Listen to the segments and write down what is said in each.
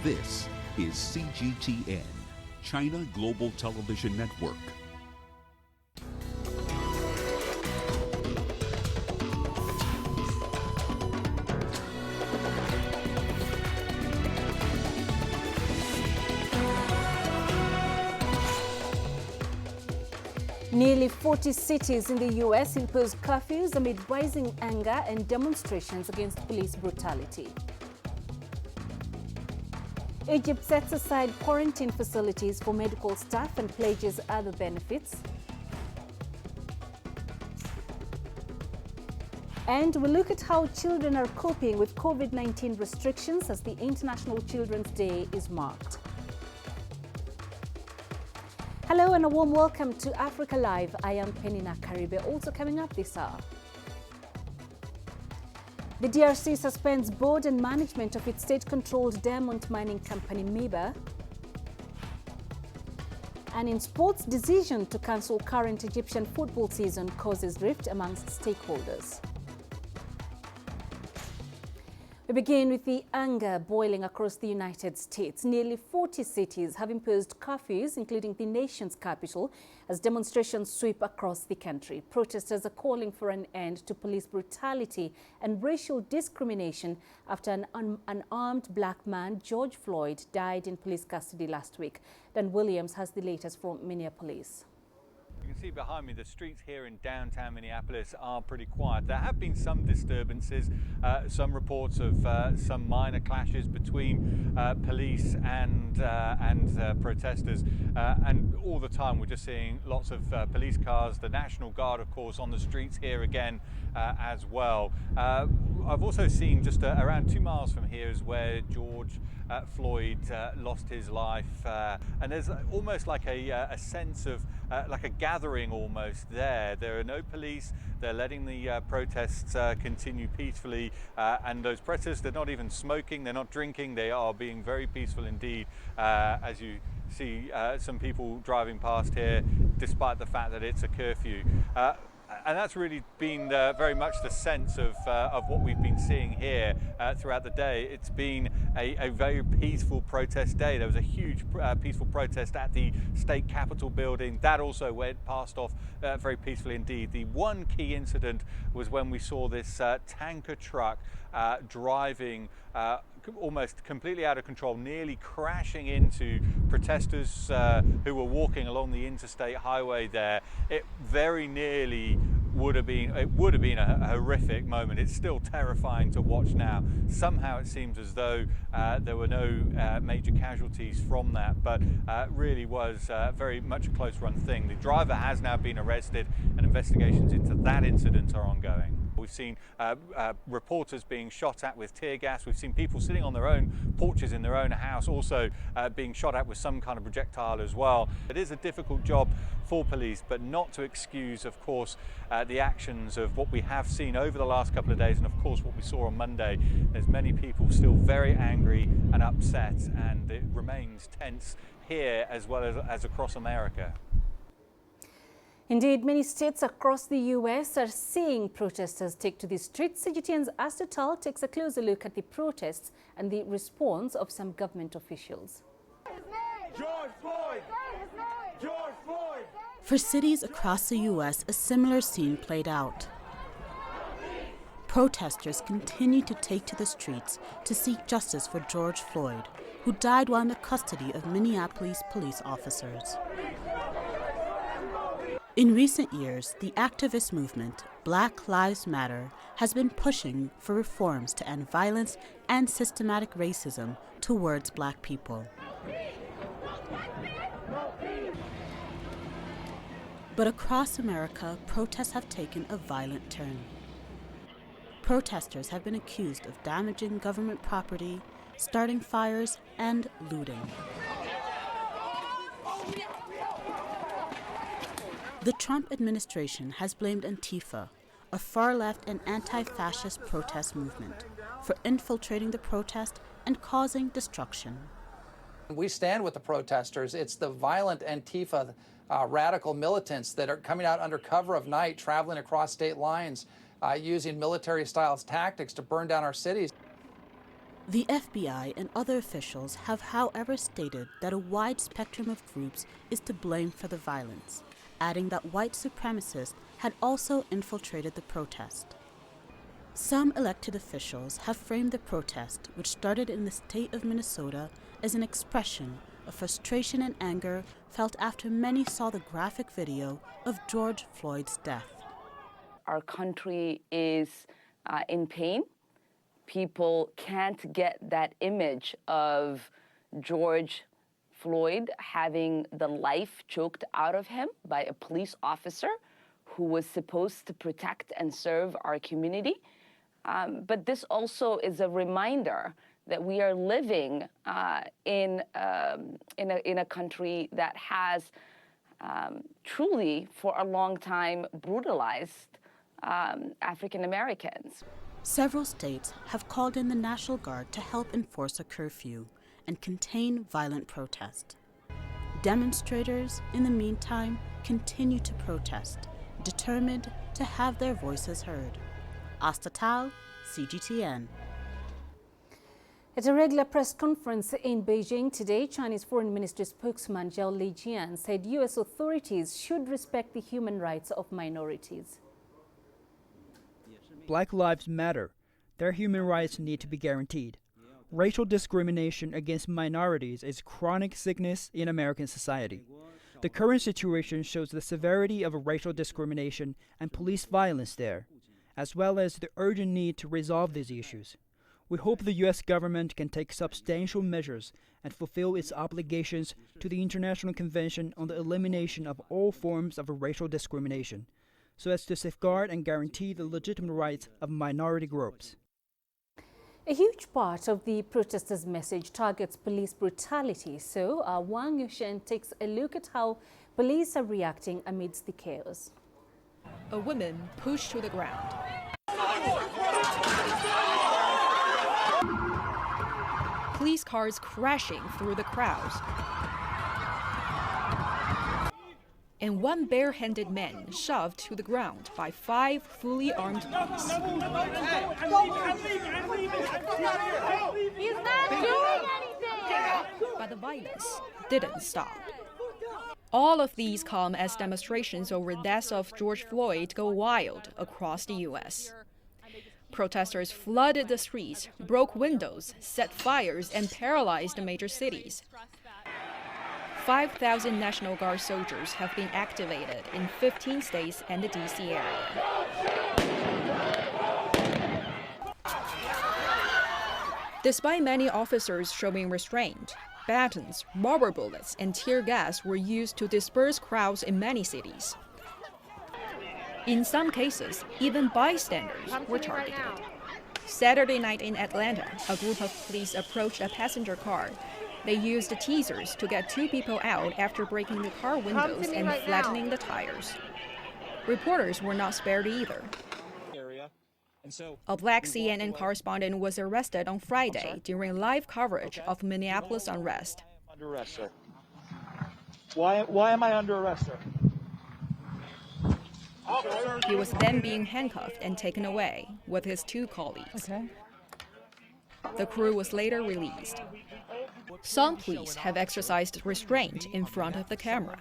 This is CGTN, China Global Television Network. Nearly 40 cities in the U.S. imposed curfews amid rising anger and demonstrations against police brutality. Egypt sets aside quarantine facilities for medical staff and pledges other benefits. And we look at how children are coping with COVID-19 restrictions as the International Children's Day is marked. Hello and a warm welcome to Africa Live. I am Peninah Karibe. Also coming up this hour, the DRC suspends board and management of its state-controlled diamond mining company Miba. And in sports, decision to cancel current Egyptian football season causes rift amongst stakeholders. We begin with the anger boiling across the United States. Nearly 40 cities have imposed curfews, including the nation's capital, as demonstrations sweep across the country. Protesters are calling for an end to police brutality and racial discrimination after an unarmed black man, George Floyd, died in police custody last week. Dan Williams has the latest from Minneapolis. You can see behind me the streets here in downtown Minneapolis are pretty quiet. There have been some disturbances, some reports of some minor clashes between police and protesters, and all the time we're just seeing lots of police cars, the National Guard of course on the streets here again as well. I've also seen just around 2 miles from here is where George Floyd lost his life, and there's almost like a sense of like a gathering almost there. There are no police. They're letting the protests continue peacefully, and those protesters, they're not even smoking, they're not drinking, they are being very peaceful indeed, as you see some people driving past here despite the fact that it's a curfew. And that's really been very much the sense of what we've been seeing here throughout the day. It's been a very peaceful protest day. There was a huge peaceful protest at the state capitol building. That also went past off very peacefully indeed. The one key incident was when we saw this tanker truck driving almost completely out of control, nearly crashing into protesters who were walking along the interstate highway there. It very nearly would have been a horrific moment. It's still terrifying to watch now. Somehow it seems as though there were no major casualties from that, but really was very much a close run thing. The driver has now been arrested and investigations into that incident are ongoing. We've seen reporters being shot at with tear gas. We've seen people sitting on their own porches in their own house also being shot at with some kind of projectile as well. It is a difficult job for police, but not to excuse, of course, the actions of what we have seen over the last couple of days, and of course what we saw on Monday. There's many people still very angry and upset, and it remains tense here as well as across America. Indeed, many states across the U.S. are seeing protesters take to the streets. CGTN's Asta Tal takes a closer look at the protests and the response of some government officials. George Floyd! George Floyd! For cities across the U.S., a similar scene played out. Protesters continue to take to the streets to seek justice for George Floyd, who died while in the custody of Minneapolis police officers. In recent years, the activist movement, Black Lives Matter, has been pushing for reforms to end violence and systematic racism towards Black people. But across America, protests have taken a violent turn. Protesters have been accused of damaging government property, starting fires, and looting. The Trump administration has blamed Antifa, a far-left and anti-fascist protest movement, for infiltrating the protest and causing destruction. We stand with the protesters. It's the violent Antifa radical militants that are coming out under cover of night, traveling across state lines, using military-style tactics to burn down our cities. The FBI and other officials have, however, stated that a wide spectrum of groups is to blame for the violence, adding that white supremacists had also infiltrated the protest. Some elected officials have framed the protest, which started in the state of Minnesota, as an expression of frustration and anger felt after many saw the graphic video of George Floyd's death. Our country is in pain. People can't get that image of George Floyd having the life choked out of him by a police officer who was supposed to protect and serve our community. But this also is a reminder that we are living in a country that has truly, for a long time, brutalized African Americans. Several states have called in the National Guard to help enforce a curfew and contain violent protest. Demonstrators, in the meantime, continue to protest, determined to have their voices heard. Asta Tal, CGTN. At a regular press conference in Beijing today, Chinese Foreign Ministry spokesman Zhao Lijian said U.S. authorities should respect the human rights of minorities. Black lives matter. Their human rights need to be guaranteed. Racial discrimination against minorities is chronic sickness in American society. The current situation shows the severity of racial discrimination and police violence there, as well as the urgent need to resolve these issues. We hope the U.S. government can take substantial measures and fulfill its obligations to the International Convention on the Elimination of All Forms of Racial Discrimination, so as to safeguard and guarantee the legitimate rights of minority groups. A huge part of the protesters' message targets police brutality, so Wang Yushen takes a look at how police are reacting amidst the chaos. A woman pushed to the ground. Police cars crashing through the crowds. And one barehanded man shoved to the ground by 5 fully armed police. He's not doing anything! But the violence didn't stop. All of these come as demonstrations over the death of George Floyd go wild across the U.S. Protesters flooded the streets, broke windows, set fires, and paralyzed the major cities. 5,000 National Guard soldiers have been activated in 15 states and the D.C. area. Despite many officers showing restraint, batons, rubber bullets, and tear gas were used to disperse crowds in many cities. In some cases, even bystanders were targeted. Saturday night in Atlanta, a group of police approached a passenger car. They used teasers to get 2 people out after breaking the car windows and flattening the tires. Reporters were not spared either. A black CNN correspondent was arrested on Friday during live coverage of Minneapolis unrest. Under arrest, sir. Why am I under arrest, sir? He was then being handcuffed and taken away with his 2 colleagues. The crew was later released. Some police have exercised restraint in front of the camera.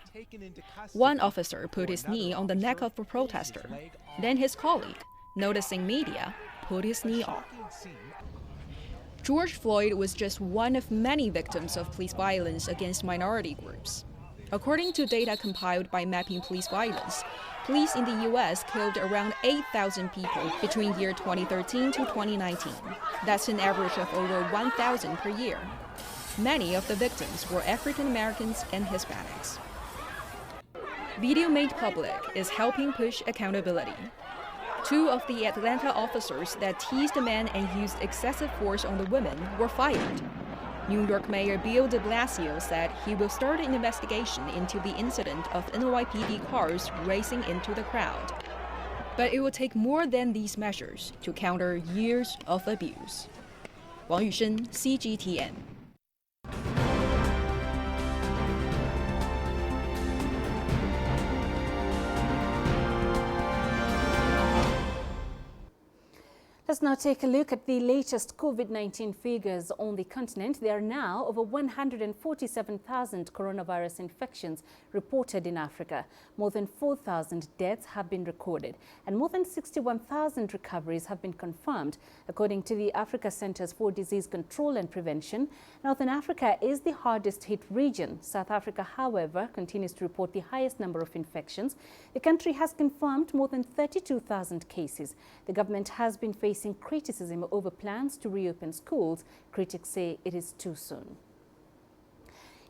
One officer put his knee on the neck of a protester. Then his colleague, noticing media, put his knee off. George Floyd was just one of many victims of police violence against minority groups. According to data compiled by Mapping Police Violence, police in the U.S. killed around 8,000 people between year 2013 to 2019. That's an average of over 1,000 per year. Many of the victims were African Americans and Hispanics. Video made public is helping push accountability. 2 of the Atlanta officers that teased the men and used excessive force on the women were fired. New York Mayor Bill de Blasio said he will start an investigation into the incident of NYPD cars racing into the crowd. But it will take more than these measures to counter years of abuse. Wang Yushen, CGTN. Let's now take a look at the latest COVID-19 figures on the continent. There are now over 147,000 coronavirus infections reported in Africa. More than 4,000 deaths have been recorded and more than 61,000 recoveries have been confirmed. According to the Africa Centers for Disease Control and Prevention, Northern Africa is the hardest hit region. South Africa, however, continues to report the highest number of infections. The country has confirmed more than 32,000 cases. The government has been facing criticism over plans to reopen schools. Critics say it is too soon.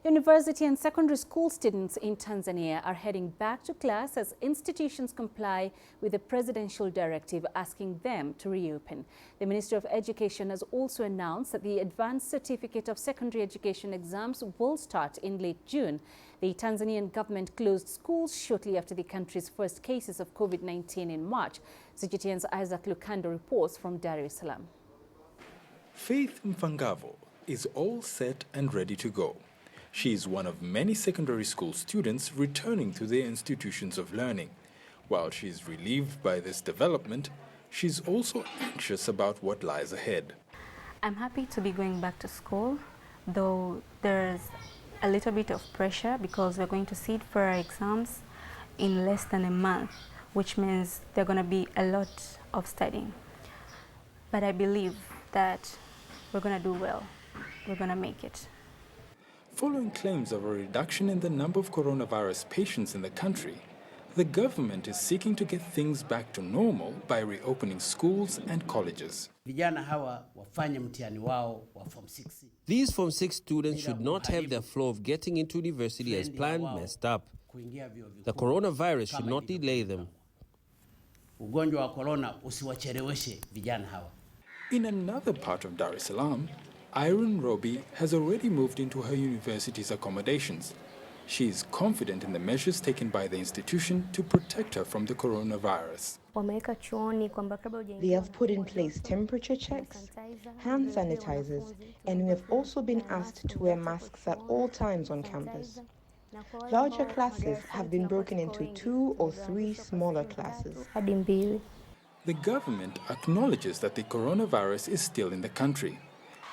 University and secondary school students in Tanzania are heading back to class as institutions comply with the presidential directive asking them to reopen. The Ministry of Education has also announced that the Advanced Certificate of Secondary Education exams will start in late June. The Tanzanian government closed schools shortly after the country's first cases of COVID-19 in March. CGTN's Isaac Lukando reports from Dar es Salaam. Faith Mfangavo is all set and ready to go. She is one of many secondary school students returning to their institutions of learning. While she is relieved by this development, she's also anxious about what lies ahead. I'm happy to be going back to school, though there's a little bit of pressure because we're going to sit for our exams in less than a month, which means there's going to be a lot of studying. But I believe that we're going to do well. We're going to make it. Following claims of a reduction in the number of coronavirus patients in the country, the government is seeking to get things back to normal by reopening schools and colleges. These Form 6 students should not have their flow of getting into university as planned messed up. The coronavirus should not delay them. In another part of Dar es Salaam, Irene Roby has already moved into her university's accommodations. She is confident in the measures taken by the institution to protect her from the coronavirus. They have put in place temperature checks, hand sanitizers, and we have also been asked to wear masks at all times on campus. Larger classes have been broken into 2 or 3 smaller classes. The government acknowledges that the coronavirus is still in the country.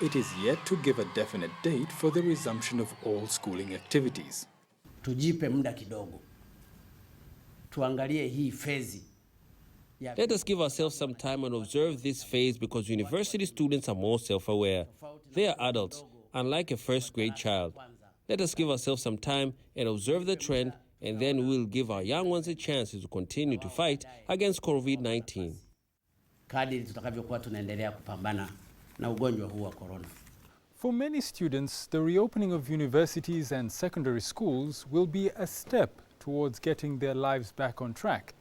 It is yet to give a definite date for the resumption of all schooling activities. Let us give ourselves some time and observe this phase because university students are more self-aware. They are adults, unlike a first-grade child. Let us give ourselves some time and observe the trend, and then we will give our young ones a chance to continue to fight against COVID-19. For many students, the reopening of universities and secondary schools will be a step towards getting their lives back on track,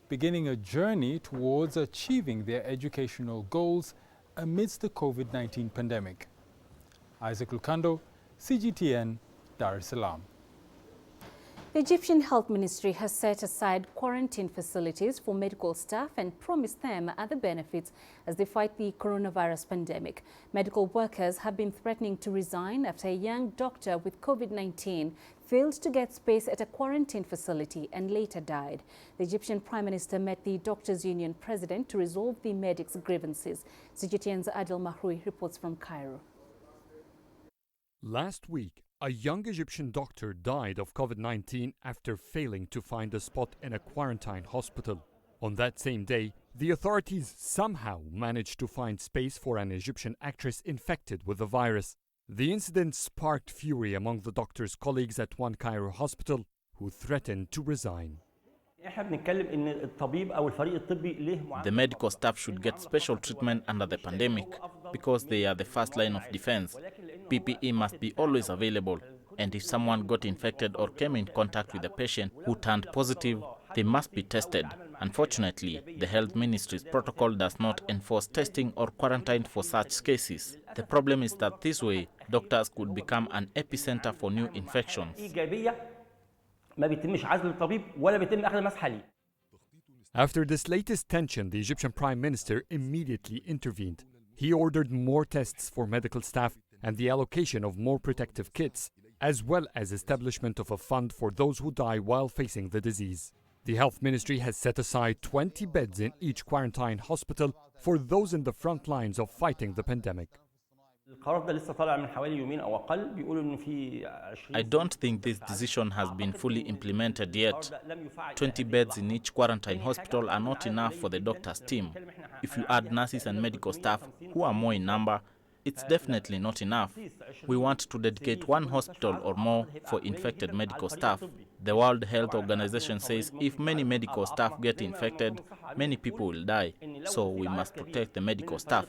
beginning a journey towards achieving their educational goals amidst the COVID-19 pandemic. Isaac Lukando, CGTN, Dar es Salaam. The Egyptian Health Ministry has set aside quarantine facilities for medical staff and promised them other benefits as they fight the coronavirus pandemic. Medical workers have been threatening to resign after a young doctor with COVID-19 failed to get space at a quarantine facility and later died. The Egyptian Prime Minister met the Doctors Union president to resolve the medics' grievances. CGTN's Adil Mahroui reports from Cairo. Last week, a young Egyptian doctor died of COVID-19 after failing to find a spot in a quarantine hospital. On that same day, the authorities somehow managed to find space for an Egyptian actress infected with the virus. The incident sparked fury among the doctor's colleagues at one Cairo hospital, who threatened to resign. The medical staff should get special treatment under the pandemic because they are the first line of defense. PPE must be always available, and if someone got infected or came in contact with a patient who turned positive, they must be tested. Unfortunately, the health ministry's protocol does not enforce testing or quarantine for such cases. The problem is that this way, doctors could become an epicenter for new infections. After this latest tension, the Egyptian Prime Minister immediately intervened. He ordered more tests for medical staff and the allocation of more protective kits, as well as establishment of a fund for those who die while facing the disease. The Health Ministry has set aside 20 beds in each quarantine hospital for those in the front lines of fighting the pandemic. I don't think this decision has been fully implemented yet. 20 beds in each quarantine hospital are not enough for the doctor's team. If you add nurses and medical staff, who are more in number, it's definitely not enough. We want to dedicate one hospital or more for infected medical staff. The World Health Organization says if many medical staff get infected, many people will die. So we must protect the medical staff.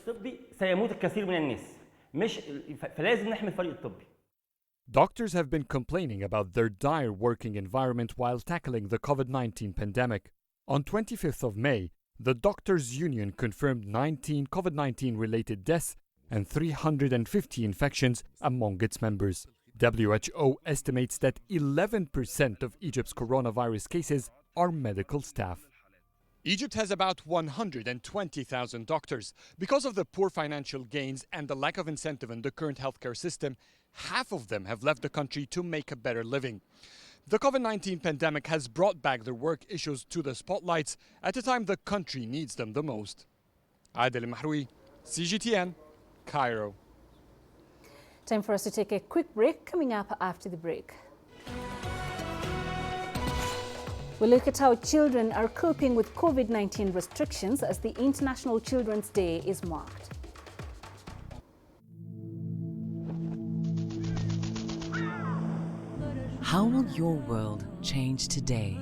Doctors have been complaining about their dire working environment while tackling the COVID-19 pandemic. On 25th of May, the Doctors' Union confirmed 19 COVID-19 related deaths and 350 infections among its members. WHO estimates that 11% of Egypt's coronavirus cases are medical staff. Egypt has about 120,000 doctors. Because of the poor financial gains and the lack of incentive in the current healthcare system, half of them have left the country to make a better living. The COVID-19 pandemic has brought back their work issues to the spotlights at a time the country needs them the most. Adel Mahroui, CGTN, Cairo. Time for us to take a quick break. Coming up after the break, we'll look at how children are coping with COVID-19 restrictions as the International Children's Day is marked. How will your world change today?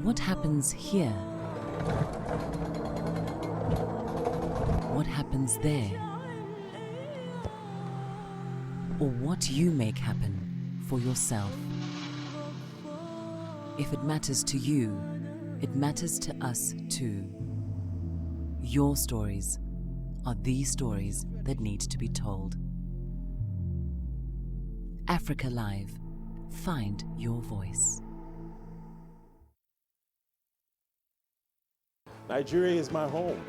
What happens here? What happens there? Or what you make happen for yourself? If it matters to you, it matters to us too. Your stories are the stories that need to be told. Africa Live. Find your voice. Nigeria is my home.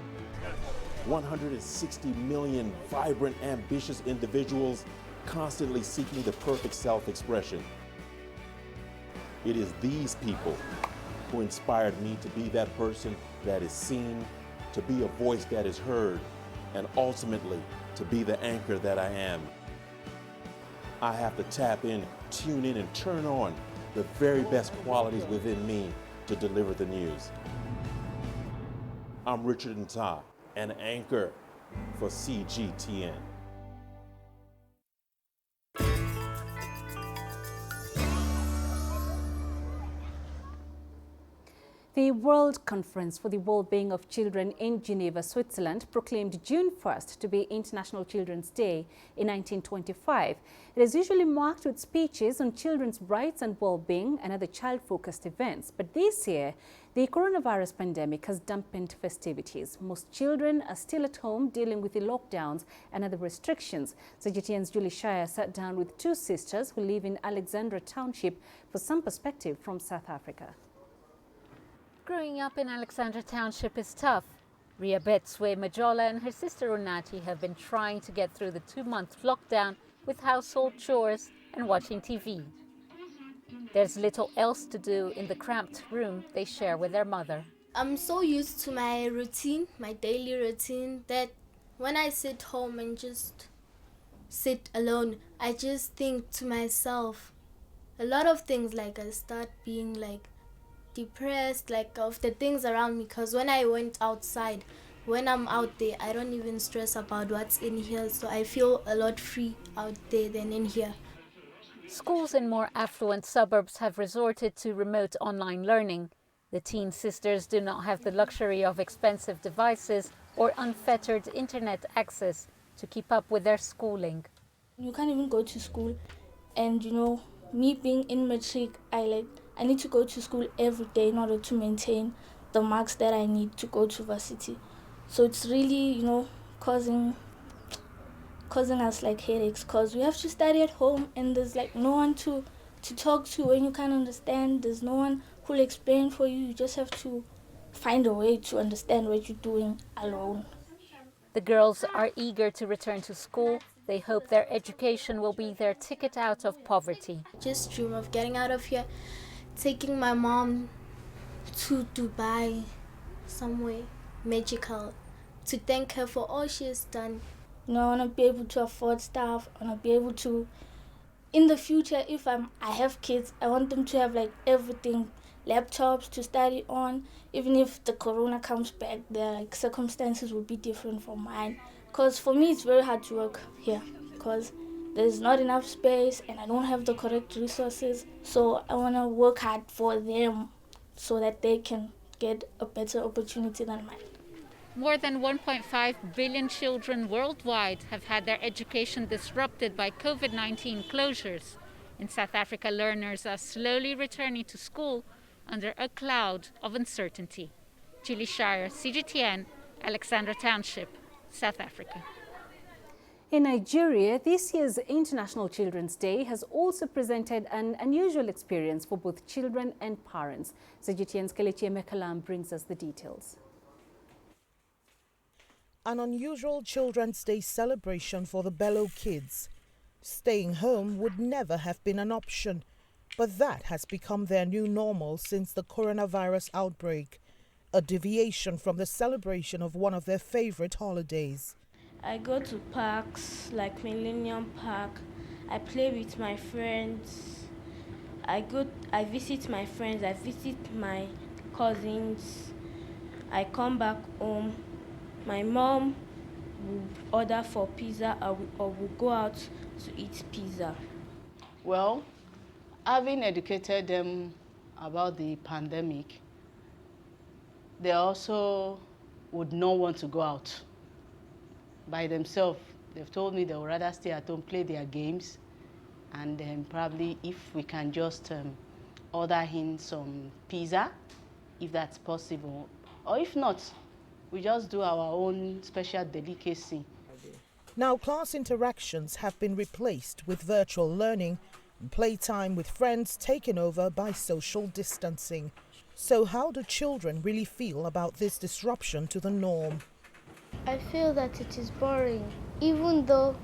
160 million vibrant, ambitious individuals constantly seeking the perfect self-expression. It is these people who inspired me to be that person that is seen, to be a voice that is heard, and ultimately to be the anchor that I am. I have to tap in, tune in, and turn on the very best qualities within me to deliver the news. I'm Richard Ntah, an anchor for CGTN. The World Conference for the Well-Being of Children in Geneva, Switzerland, proclaimed June 1st to be International Children's Day in 1925. It is usually marked with speeches on children's rights and well-being and other child-focused events. But this year, the coronavirus pandemic has dampened festivities. Most children are still at home dealing with the lockdowns and other restrictions. CGTN's Julie Shire sat down with two sisters who live in Alexandra Township for some perspective from South Africa. Growing up in Alexandra Township is tough. Ria Betswe Majola and her sister Unati have been trying to get through the 2-month lockdown with household chores and watching TV. There's little else to do in the cramped room they share with their mother. I'm so used to my routine, my daily routine, that when I sit home and just sit alone, I just think to myself a lot of things, like I start being like depressed, like of the things around me, because when I went outside, when I'm out there, I don't even stress about what's in here, so I feel a lot free out there than in here. Schools in more affluent suburbs have resorted to remote online learning. The teen sisters do not have the luxury of expensive devices or unfettered internet access to keep up with their schooling. You can't even go to school, and you know, me being in matric, I need to go to school every day in order to maintain the marks that I need to go to varsity. So it's really, you know, causing us like headaches, because we have to study at home and there's like no one to talk to when you can't understand. There's no one who'll explain for you. You just have to find a way to understand what you're doing alone. The girls are eager to return to school. They hope their education will be their ticket out of poverty. Just dream of getting out of here, taking my mom to Dubai, somewhere magical, to thank her for all she has done. You know, I want to be able to afford stuff. I want to be able to, in the future, if I have kids, I want them to have like everything, laptops to study on. Even if the corona comes back, their like circumstances will be different from mine. Because for me, it's very hard to work here because there's not enough space and I don't have the correct resources. So I want to work hard for them so that they can get a better opportunity than mine. More than 1.5 billion children worldwide have had their education disrupted by COVID-19 closures. In South Africa, learners are slowly returning to school under a cloud of uncertainty. Julie Shire, CGTN, Alexandra Township, South Africa. In Nigeria, this year's International Children's Day has also presented an unusual experience for both children and parents. CGTN's Kelechi Emekalam brings us the details. An unusual Children's Day celebration for the Bello kids. Staying home would never have been an option, but that has become their new normal since the coronavirus outbreak, a deviation from the celebration of one of their favorite holidays. I go to parks like Millennium Park. I play with my friends. I visit my friends. I visit my cousins. I come back home. My mom will order for pizza or will go out to eat pizza. Well, having educated them about the pandemic, they also would not want to go out by themselves. They've told me they would rather stay at home, play their games, and then probably if we can just order in some pizza, if that's possible, or if not, we just do our own special delicacy. Now class interactions have been replaced with virtual learning and playtime with friends taken over by social distancing. So how do children really feel about this disruption to the norm? I feel that it is boring. Even though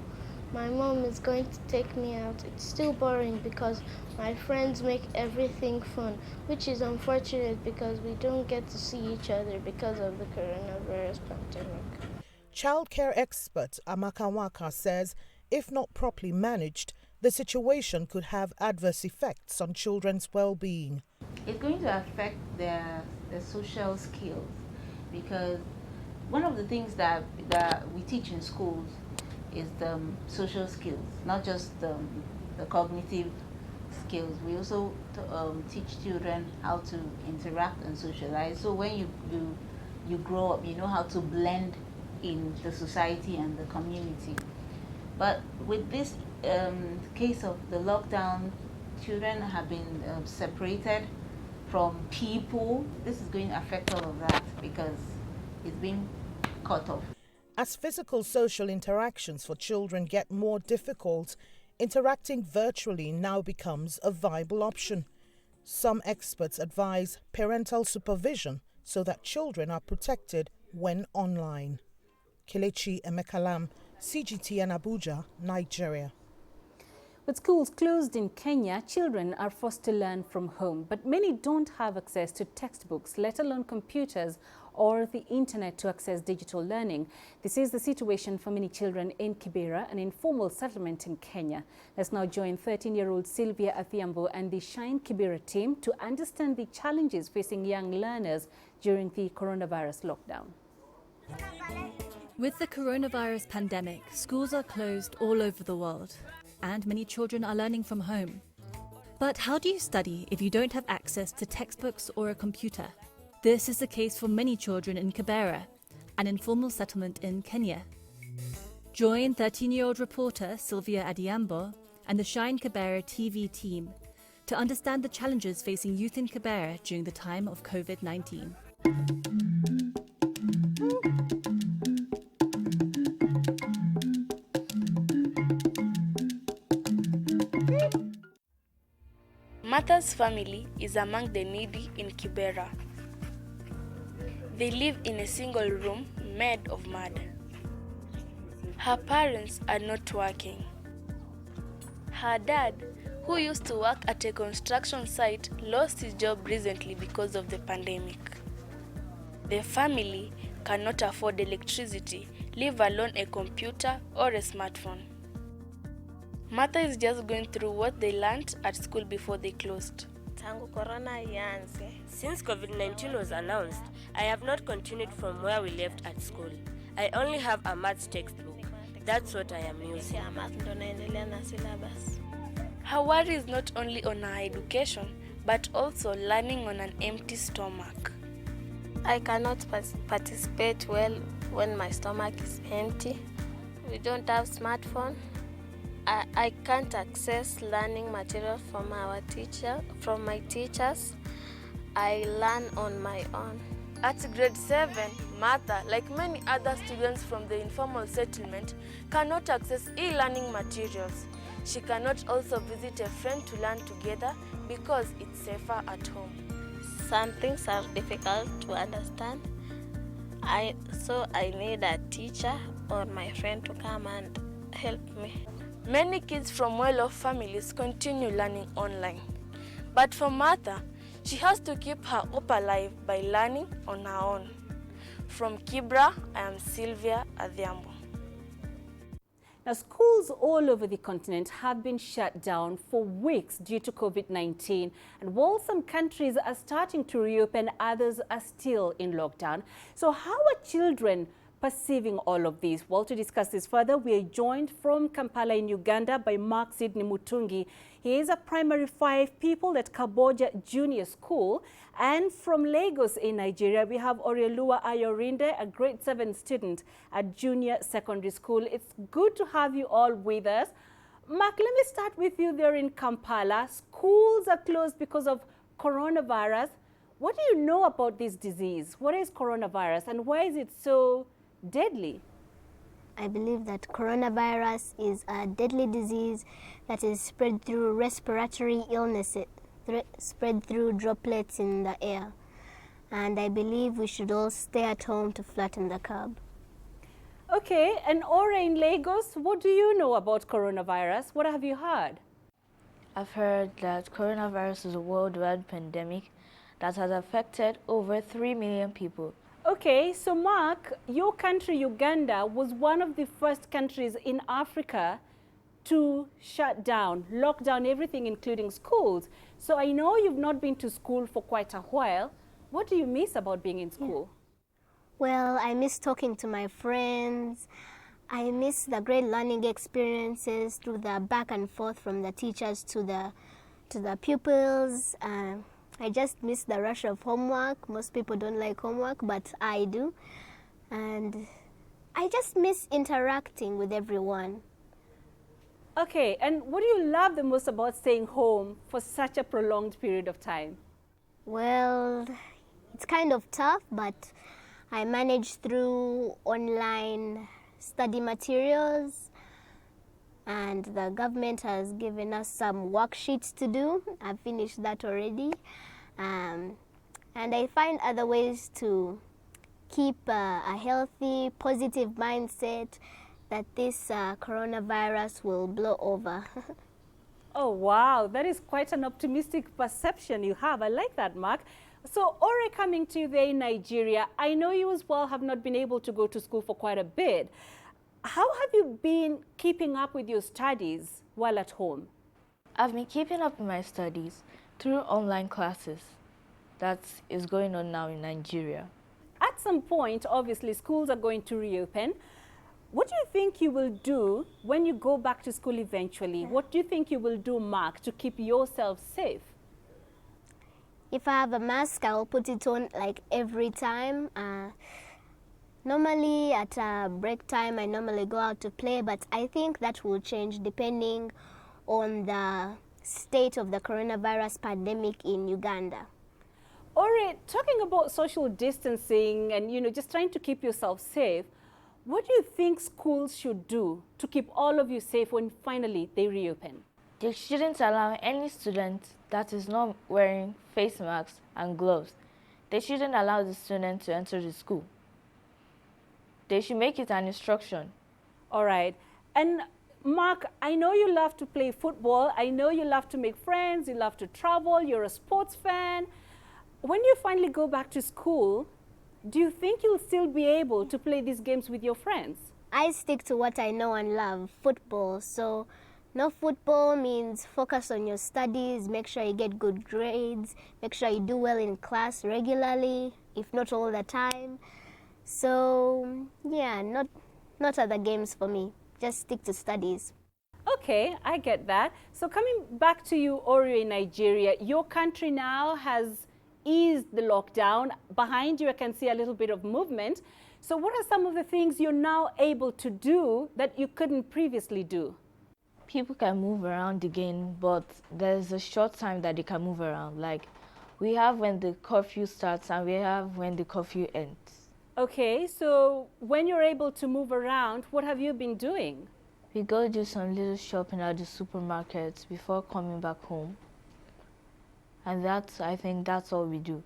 my mom is going to take me out, it's still boring because my friends make everything fun, which is unfortunate because we don't get to see each other because of the coronavirus pandemic. Childcare expert Amaka Waka says if not properly managed, the situation could have adverse effects on children's well-being. It's going to affect their social skills because one of the things that we teach in schools is the social skills, not just the cognitive skills. We also teach children how to interact and socialize. So when you grow up, you know how to blend in the society and the community. But with this case of the lockdown, children have been separated from people. This is going to affect all of that because it's been cut off. As physical social interactions for children get more difficult, interacting virtually now becomes a viable option. Some experts advise parental supervision so that children are protected when online. Kelechi Emekalam, CGTN Abuja, Nigeria. With schools closed in Kenya, children are forced to learn from home, but many don't have access to textbooks, let alone computers or the internet to access digital learning. This is the situation for many children in Kibera, an informal settlement in Kenya. Let's now join 13-year-old Sylvia Athiambo and the Shine Kibera team to understand the challenges facing young learners during the coronavirus lockdown. With the coronavirus pandemic, schools are closed all over the world, and many children are learning from home. But how do you study if you don't have access to textbooks or a computer? This is the case for many children in Kibera, an informal settlement in Kenya. Join 13-year-old reporter Sylvia Athiambo and the Shine Kibera TV team to understand the challenges facing youth in Kibera during the time of COVID-19. Martha's family is among the needy in Kibera. They live in a single room made of mud. Her parents are not working. Her dad, who used to work at a construction site, lost his job recently because of the pandemic. The family cannot afford electricity, leave alone a computer or a smartphone. Martha is just going through what they learned at school before they closed. Since COVID-19 was announced, I have not continued from where we left at school. I only have a maths textbook. That's what I am using. Her worry is not only on her education, but also learning on an empty stomach. I cannot participate well when my stomach is empty. We don't have smartphone. I can't access learning material from my teachers. I learn on my own. At grade 7, Martha, like many other students from the informal settlement, cannot access e-learning materials. She cannot also visit a friend to learn together because it's safer at home. Some things are difficult to understand, so I need a teacher or my friend to come and help me. Many kids from well-off families continue learning online. But for Martha, she has to keep her hope alive by learning on her own. From Kibra, I am Sylvia Adhiambo. Now, schools all over the continent have been shut down for weeks due to COVID-19. And while some countries are starting to reopen, others are still in lockdown. So how are children perceiving all of this? Well, to discuss this further, we are joined from Kampala in Uganda by Mark Sidney Mutungi. He is a primary 5 pupil at Kaboja Junior School. And from Lagos in Nigeria, we have Orielua Ayorinde, a grade 7 student at Junior Secondary School. It's good to have you all with us. Mark, let me start with you there in Kampala. Schools are closed because of coronavirus. What do you know about this disease? What is coronavirus and why is it so deadly? I believe that coronavirus is a deadly disease that is spread through respiratory illnesses, spread through droplets in the air. And I believe we should all stay at home to flatten the curve. Okay, and Ora in Lagos, what do you know about coronavirus? What have you heard? I've heard that coronavirus is a worldwide pandemic that has affected over 3 million people. Okay, so Mark, your country, Uganda, was one of the first countries in Africa to shut down, lock down everything, including schools. So I know you've not been to school for quite a while. What do you miss about being in school? Well, I miss talking to my friends. I miss the great learning experiences through the back and forth from the teachers to the pupils. I just miss the rush of homework. Most people don't like homework, but I do. And I just miss interacting with everyone. Okay, and what do you love the most about staying home for such a prolonged period of time? Well, it's kind of tough, but I managed through online study materials, and the government has given us some worksheets to do. I've finished that already. And I find other ways to keep a healthy, positive mindset that this coronavirus will blow over. Oh, wow. That is quite an optimistic perception you have. I like that, Mark. So, Ore, coming to you there in Nigeria, I know you as well have not been able to go to school for quite a bit. How have you been keeping up with your studies while at home? I've been keeping up with my studies through online classes. That is going on now in Nigeria. At some point, obviously, schools are going to reopen. What do you think you will do when you go back to school eventually? What do you think you will do, Mark, to keep yourself safe? If I have a mask, I'll put it on like every time. Normally at break time, I normally go out to play, but I think that will change depending on the state of the coronavirus pandemic in Uganda. Ore, talking about social distancing and, just trying to keep yourself safe, what do you think schools should do to keep all of you safe when finally they reopen? They shouldn't allow any student that is not wearing face masks and gloves. They shouldn't allow the student to enter the school. They should make it an instruction All right. And Mark, I know you love to play football. I know you love to make friends. You love to travel. You're a sports fan. When you finally go back to school, do you think you'll still be able to play these games with your friends? I stick to what I know and love, football. So no football means focus on your studies, make sure you get good grades, make sure you do well in class regularly, if not all the time. So yeah, not other games for me. Just stick to studies. Okay, I get that. So coming back to you, Oreo, in Nigeria, your country now has eased the lockdown. Behind you, I can see a little bit of movement. So what are some of the things you're now able to do that you couldn't previously do? People can move around again, but there's a short time that they can move around. Like, we have when the curfew starts and we have when the curfew ends. Okay, so when you're able to move around, what have you been doing? We go do some little shopping at the supermarkets before coming back home. And I think that's all we do.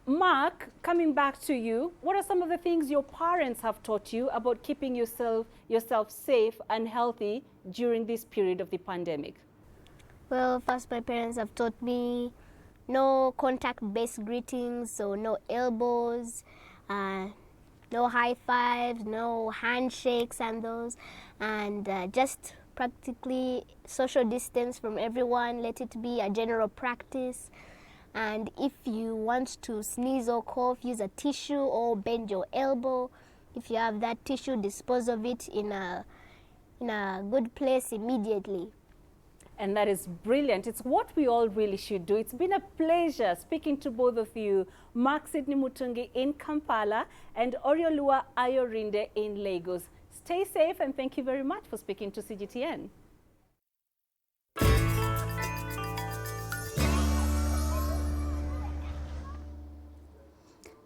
Mark, coming back to you, what are some of the things your parents have taught you about keeping yourself safe and healthy during this period of the pandemic? Well, first, my parents have taught me no contact-based greetings, so no elbows, no high fives, no handshakes and those, and just practically social distance from everyone, let it be a general practice. And if you want to sneeze or cough, use a tissue or bend your elbow. If you have that tissue, dispose of it in a good place immediately. And that is brilliant. It's what we all really should do. It's been a pleasure speaking to both of you, Mark Sidney Mutungi in Kampala and Oriolua Ayorinde in Lagos. Stay safe and thank you very much for speaking to CGTN.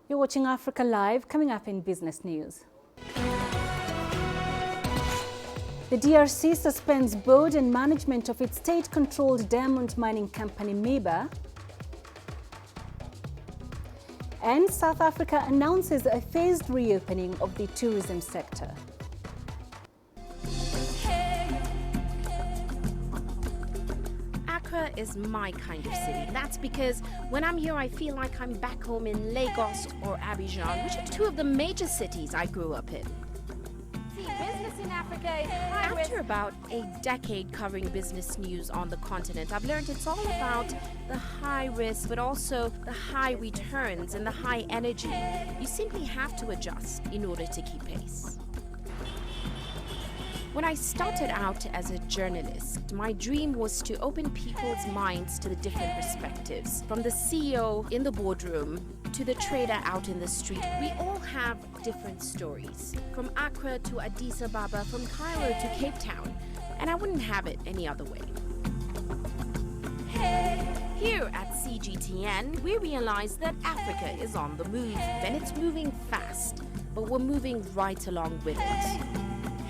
You're watching Africa Live, coming up in business news. The DRC suspends board and management of its state-controlled diamond mining company, MEBA. And South Africa announces a phased reopening of the tourism sector. Accra is my kind of city. That's because when I'm here, I feel like I'm back home in Lagos or Abidjan, which are two of the major cities I grew up in. Business in Africa is After about a decade covering business news on the continent, I've learned it's all about the high risk, but also the high returns and the high energy. You simply have to adjust in order to keep pace. When I started out as a journalist, my dream was to open people's minds to the different perspectives. From the CEO in the boardroom to the trader out in the street, we all have different stories. From Accra to Addis Ababa, from Cairo to Cape Town, and I wouldn't have it any other way. Here at CGTN, we realize that Africa is on the move, and it's moving fast, but we're moving right along with it.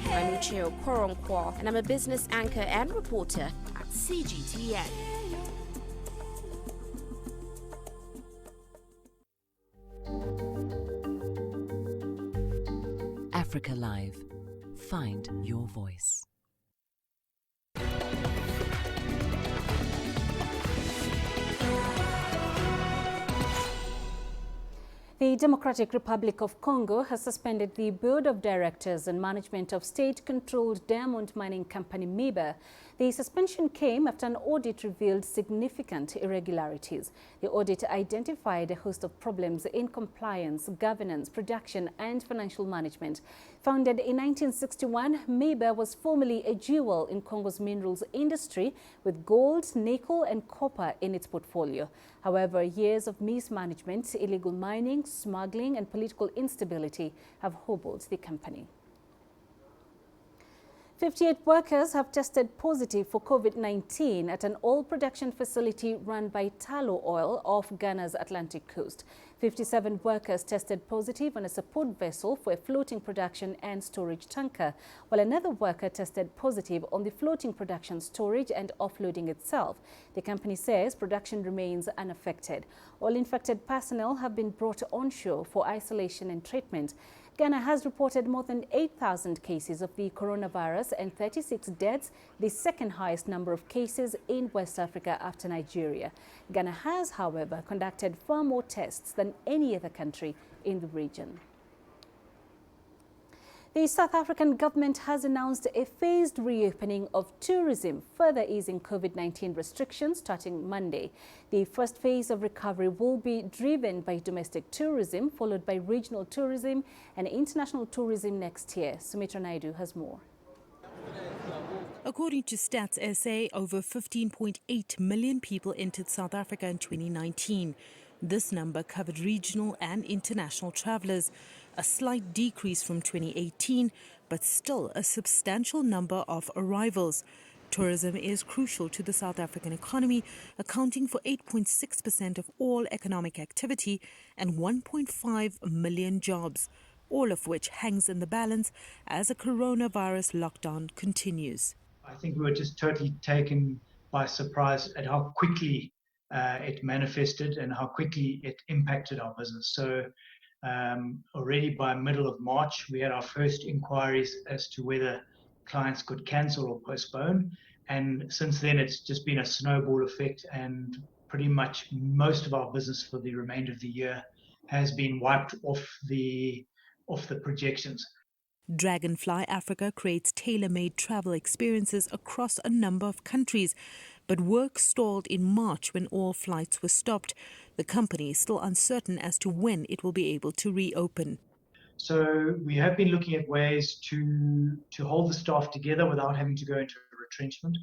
I'm Ucheo Koronkwo, and I'm a business anchor and reporter at CGTN. Africa Live. Find your voice. The Democratic Republic of Congo has suspended the board of directors and management of state-controlled diamond mining company MEBA. The suspension came after an audit revealed significant irregularities. The audit identified a host of problems in compliance, governance, production, and financial management. Founded in 1961, MEBA was formerly a jewel in Congo's minerals industry with gold, nickel, and copper in its portfolio. However, years of mismanagement, illegal mining, smuggling, and political instability have hobbled the company. 58 workers have tested positive for COVID-19 at an oil production facility run by Tullow Oil off Ghana's Atlantic coast. 57 workers tested positive on a support vessel for a floating production and storage tanker, while another worker tested positive on the floating production, storage and offloading itself. The company says production remains unaffected. All infected personnel have been brought onshore for isolation and treatment. Ghana has reported more than 8,000 cases of the coronavirus and 36 deaths, the second highest number of cases in West Africa after Nigeria. Ghana has, however, conducted far more tests than any other country in the region. The South African government has announced a phased reopening of tourism, further easing COVID-19 restrictions starting Monday. The first phase of recovery will be driven by domestic tourism, followed by regional tourism and international tourism next year. Sumitra Naidu has more. According to Stats SA, over 15.8 million people entered South Africa in 2019. This number covered regional and international travellers, a slight decrease from 2018, but still a substantial number of arrivals. Tourism is crucial to the South African economy, accounting for 8.6% of all economic activity and 1.5 million jobs, all of which hangs in the balance as a coronavirus lockdown continues. I think we were just totally taken by surprise at how quickly it manifested and how quickly it impacted our business. So already by middle of March, we had our first inquiries as to whether clients could cancel or postpone. And since then, it's just been a snowball effect, and pretty much most of our business for the remainder of the year has been wiped off the projections. Dragonfly Africa creates tailor-made travel experiences across a number of countries, but work stalled in March when all flights were stopped. The company is still uncertain as to when it will be able to reopen. So we have been looking at ways to hold the staff together without having to go into retrenchment.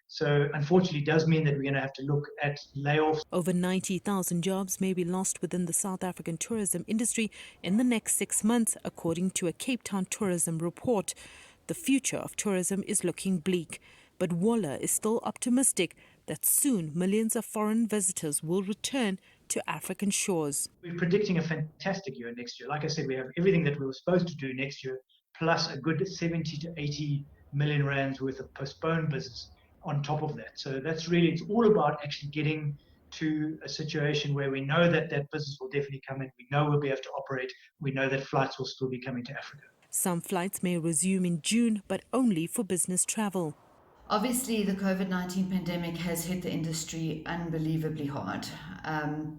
So unfortunately, it does mean that we're going to have to look at layoffs. Over 90,000 jobs may be lost within the South African tourism industry in the next 6 months, according to a Cape Town tourism report. The future of tourism is looking bleak, but Waller is still optimistic that soon millions of foreign visitors will return to African shores. We're predicting a fantastic year next year. Like I said, we have everything that we were supposed to do next year, plus a good 70 to 80 million rands worth of postponed business on top of that. So that's really, it's all about actually getting to a situation where we know that that business will definitely come in. We know we'll be able to operate. We know that flights will still be coming to Africa. Some flights may resume in June, but only for business travel. Obviously, the COVID-19 pandemic has hit the industry unbelievably hard.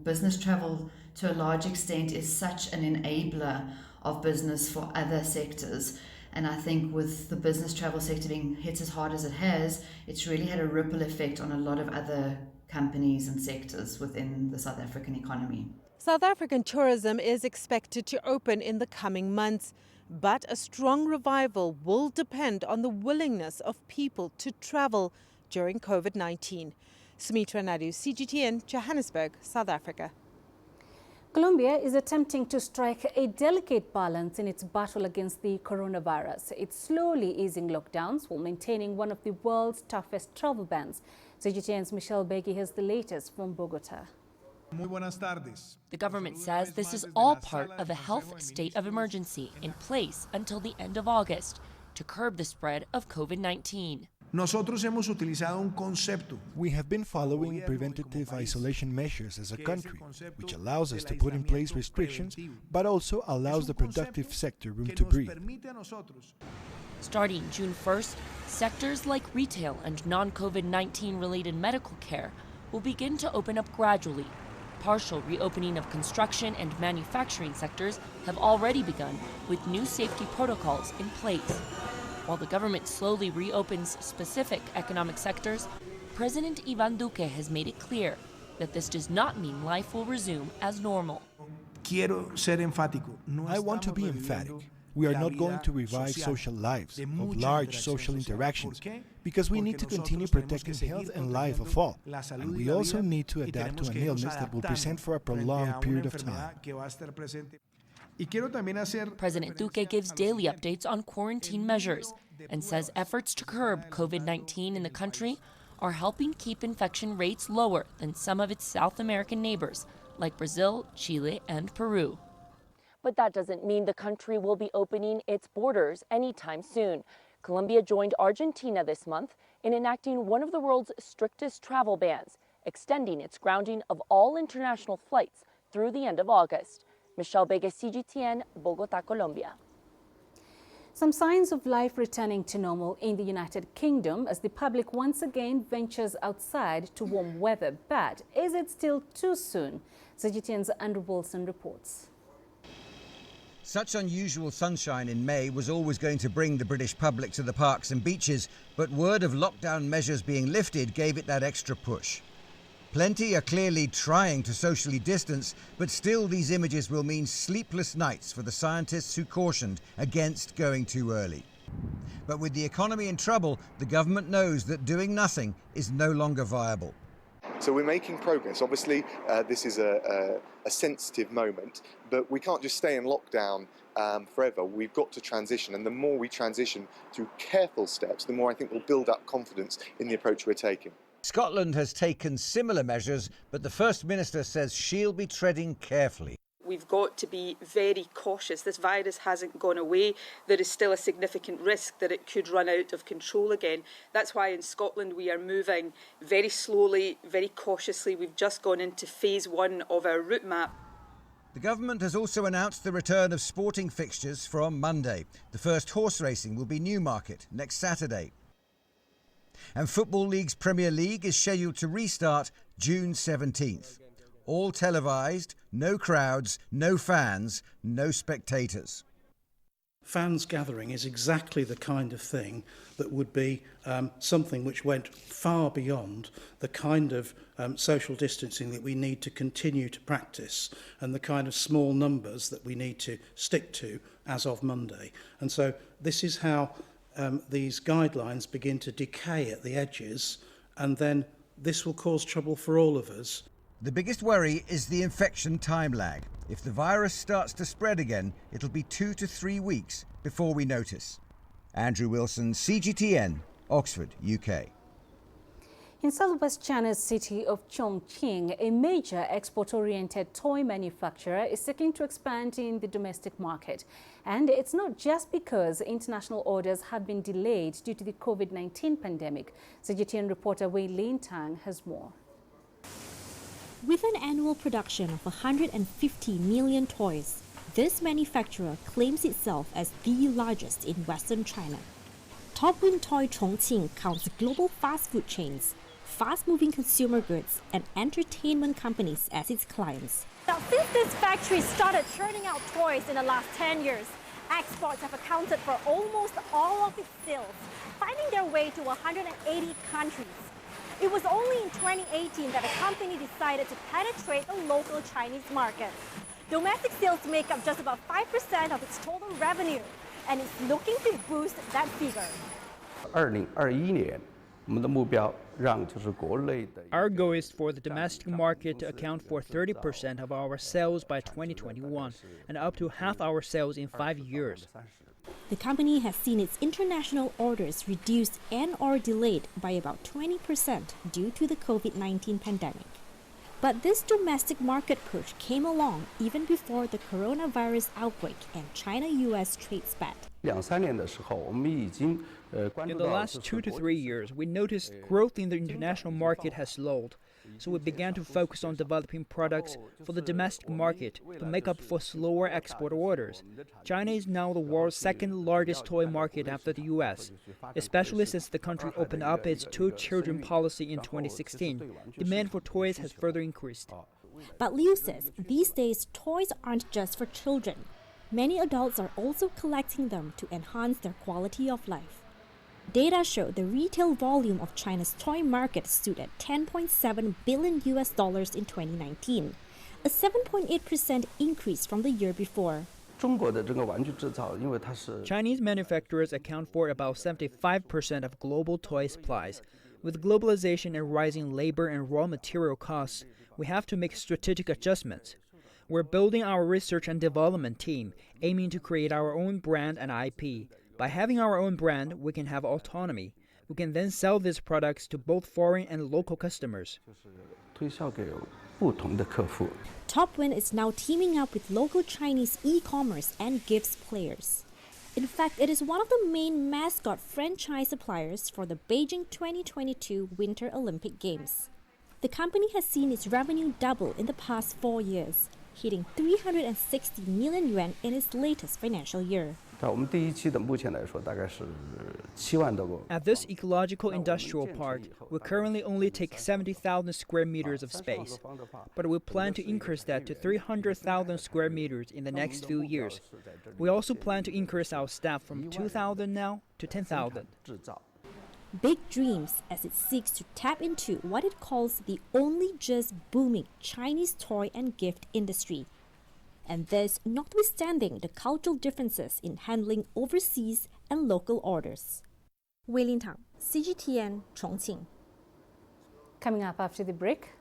Business travel, to a large extent, is such an enabler of business for other sectors. And I think with the business travel sector being hit as hard as it has, it's really had a ripple effect on a lot of other companies and sectors within the South African economy. South African tourism is expected to open in the coming months, but a strong revival will depend on the willingness of people to travel during COVID-19. Sumitra Naidu, CGTN, Johannesburg, South Africa. Colombia is attempting to strike a delicate balance in its battle against the coronavirus. It's slowly easing lockdowns while maintaining one of the world's toughest travel bans. CGTN's Michelle Beggy has the latest from Bogota. The government says this is all part of a health state of emergency in place until the end of August to curb the spread of COVID-19. We have been following preventative isolation measures as a country, which allows us to put in place restrictions, but also allows the productive sector room to breathe. Starting June 1st, sectors like retail and non-COVID-19 related medical care will begin to open up gradually. Partial reopening of construction and manufacturing sectors have already begun, with new safety protocols in place. While the government slowly reopens specific economic sectors, President Iván Duque has made it clear that this does not mean life will resume as normal. I want to be emphatic. We are not going to revive social lives, of large social interactions, because we need to continue protecting health and life of all. And we also need to adapt to an illness that will present for a prolonged period of time. President Duque gives daily updates on quarantine measures and says efforts to curb COVID-19 in the country are helping keep infection rates lower than some of its South American neighbors, like Brazil, Chile, and Peru. But that doesn't mean the country will be opening its borders anytime soon. Colombia joined Argentina this month in enacting one of the world's strictest travel bans, extending its grounding of all international flights through the end of August. Michelle Vega, CGTN, Bogota, Colombia. Some signs of life returning to normal in the United Kingdom as the public once again ventures outside to warm weather. But is it still too soon? CGTN's Andrew Wilson reports. Such unusual sunshine in May was always going to bring the British public to the parks and beaches, but word of lockdown measures being lifted gave it that extra push. Plenty are clearly trying to socially distance, but still these images will mean sleepless nights for the scientists who cautioned against going too early. But with the economy in trouble, the government knows that doing nothing is no longer viable. So we're making progress. Obviously, this is a sensitive moment, but we can't just stay in lockdown forever. We've got to transition, and the more we transition through careful steps, the more I think we'll build up confidence in the approach we're taking. Scotland has taken similar measures, but the First Minister says she'll be treading carefully. We've got to be very cautious. This virus hasn't gone away. There is still a significant risk that it could run out of control again. That's why in Scotland we are moving very slowly, very cautiously. We've just gone into phase 1 of our route map. The government has also announced the return of sporting fixtures from Monday. The first horse racing will be Newmarket next Saturday. And Football League's Premier League is scheduled to restart June 17th. All televised, no crowds, no fans, no spectators. Fans gathering is exactly the kind of thing that would be something which went far beyond the kind of social distancing that we need to continue to practice and the kind of small numbers that we need to stick to as of Monday. And so this is how these guidelines begin to decay at the edges, and then this will cause trouble for all of us. The biggest worry is the infection time lag. If the virus starts to spread again, it'll be 2 to 3 weeks before we notice. Andrew Wilson, CGTN, Oxford, UK. In southwest China's city of Chongqing, a major export-oriented toy manufacturer is seeking to expand in the domestic market. And it's not just because international orders have been delayed due to the COVID-19 pandemic. CGTN reporter Wei Lin Tang has more. With an annual production of 150 million toys, this manufacturer claims itself as the largest in Western China. Topwin Toy Chongqing counts global fast food chains, fast-moving consumer goods, and entertainment companies as its clients. Now, since this factory started churning out toys in the last 10 years, exports have accounted for almost all of its sales, finding their way to 180 countries. It was only in 2018 that the company decided to penetrate the local Chinese market. Domestic sales make up just about 5% of its total revenue, and it's looking to boost that figure. 2021年 Our goal is for the domestic market to account for 30% of our sales by 2021 and up to half our sales in 5 years. The company has seen its international orders reduced and/or delayed by about 20% due to the COVID-19 pandemic. But this domestic market push came along even before the coronavirus outbreak and China-US trade spat. In the last 2 to 3 years, we noticed growth in the international market has slowed. So we began to focus on developing products for the domestic market to make up for slower export orders. China is now the world's second largest toy market after the US, especially since the country opened up its two-children policy in 2016. Demand for toys has further increased. But Liu says these days toys aren't just for children. Many adults are also collecting them to enhance their quality of life. Data show the retail volume of China's toy market stood at $10.7 billion in 2019, a 7.8% increase from the year before. Chinese manufacturers account for about 75% of global toy supplies. With globalization and rising labor and raw material costs, we have to make strategic adjustments. We're building our research and development team, aiming to create our own brand and IP. By having our own brand, we can have autonomy. We can then sell these products to both foreign and local customers. Topwin is now teaming up with local Chinese e-commerce and gifts players. In fact, it is one of the main mascot franchise suppliers for the Beijing 2022 Winter Olympic Games. The company has seen its revenue double in the past 4 years. hitting 360 million yuan in its latest financial year. At this ecological industrial park, we currently only take 70,000 square meters of space, but we plan to increase that to 300,000 square meters in the next few years. We also plan to increase our staff from 2,000 now to 10,000. Big dreams as it seeks to tap into what it calls the only just booming Chinese toy and gift industry. And this notwithstanding the cultural differences in handling overseas and local orders. Wei Lin Tang, CGTN, Chongqing. Coming up after the break,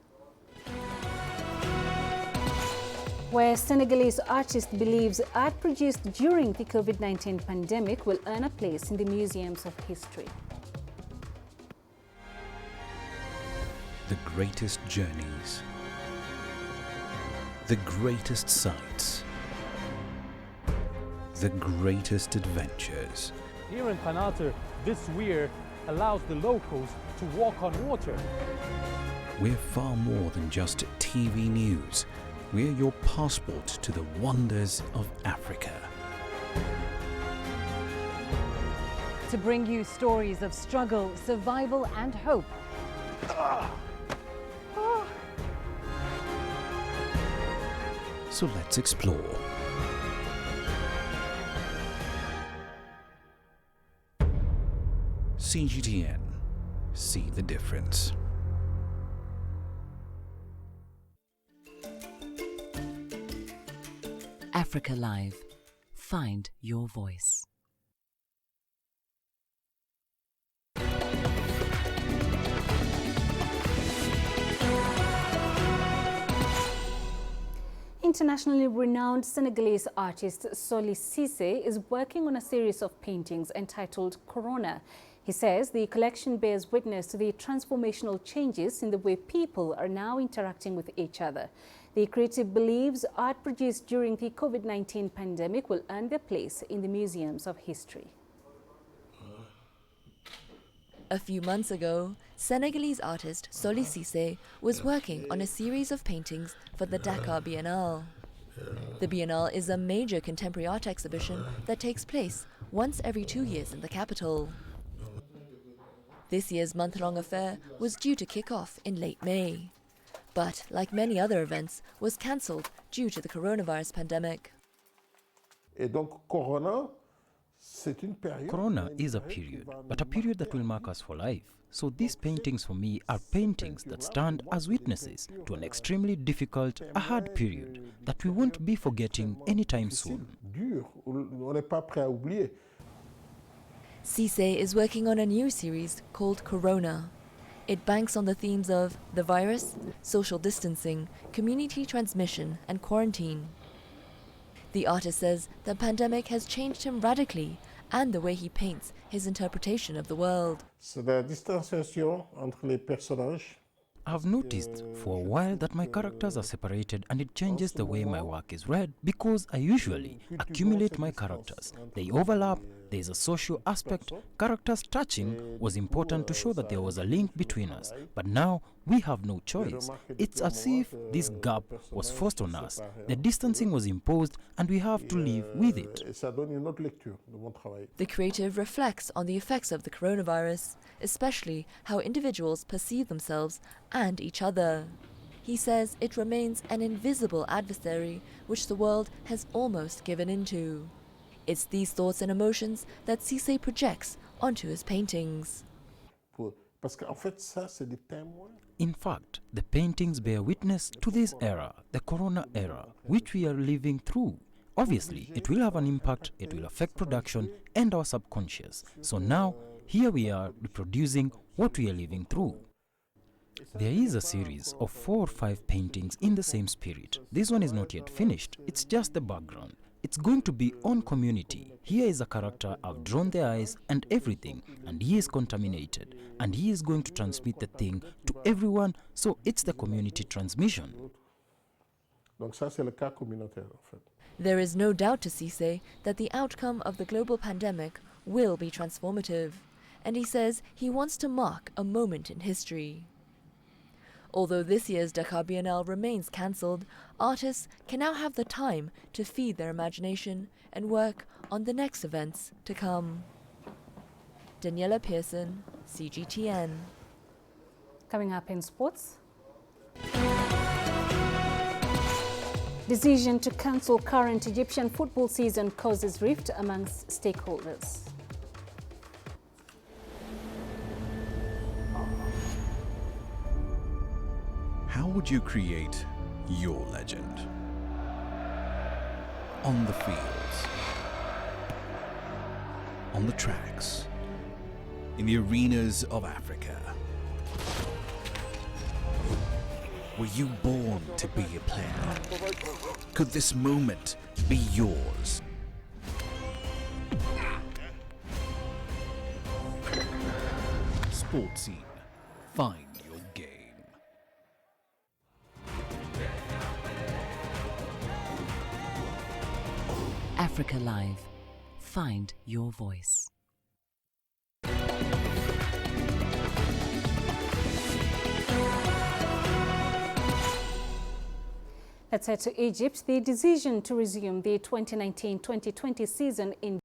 where Senegalese artist believes art produced during the COVID-19 pandemic will earn a place in the museums of history. The greatest journeys, the greatest sights, the greatest adventures. Here in Kanata, this weir allows the locals to walk on water. We're far more than just TV news. We're your passport to the wonders of Africa. To bring you stories of struggle, survival and hope. So let's explore. CGTN. See the difference. Africa Live. Find your voice. Internationally renowned Senegalese artist Soli Cissé is working on a series of paintings entitled Corona. He says the collection bears witness to the transformational changes in the way people are now interacting with each other. The creative believes art produced during the COVID-19 pandemic will earn their place in the museums of history. A few months ago, Senegalese artist Soli Cissé was working on a series of paintings for the Dakar Biennale. The Biennale is a major contemporary art exhibition that takes place once every 2 years in the capital. This year's month-long affair was due to kick off in late May, but like many other events, was cancelled due to the coronavirus pandemic. Et donc Corona Corona is a period, but a period that will mark us for life. So these paintings for me are paintings that stand as witnesses to an extremely difficult, a hard period that we won't be forgetting anytime soon. Cissé is working on a new series called Corona. It banks on the themes of the virus, social distancing, community transmission and quarantine. The artist says the pandemic has changed him radically and the way he paints his interpretation of the world. I've noticed for a while that my characters are separated, and it changes the way my work is read because I usually accumulate my characters. They overlap, there's a social aspect. Characters touching was important to show that there was a link between us, but now we have no choice. It's as if this gap was forced on us. The distancing was imposed and we have to live with it. The creative reflects on the effects of the coronavirus, especially how individuals perceive themselves and each other. He says it remains an invisible adversary which the world has almost given into. It's these thoughts and emotions that Cissé projects onto his paintings. In fact, the paintings bear witness to this era, the Corona era, which we are living through. Obviously, it will have an impact, it will affect production and our subconscious. So now, here we are reproducing what we are living through. There is a series of 4 or 5 paintings in the same spirit. This one is not yet finished, it's just the background. It's going to be on community. Here is a character, I've drawn the eyes and everything, and he is contaminated, and he is going to transmit the thing to everyone, so it's the community transmission. There is no doubt to Cissé that the outcome of the global pandemic will be transformative, and he says he wants to mark a moment in history. Although this year's Dakar Biennale remains cancelled, artists can now have the time to feed their imagination and work on the next events to come. Daniela Pearson, CGTN. Coming up in sports. Decision to cancel current Egyptian football season causes rift amongst stakeholders. How would you create your legend? On the fields, on the tracks, in the arenas of Africa. Were you born to be a player? Could this moment be yours? Sports Scene. Find your game. Africa Live. Find your voice. Let's head to Egypt. The decision to resume the 2019-2020 season in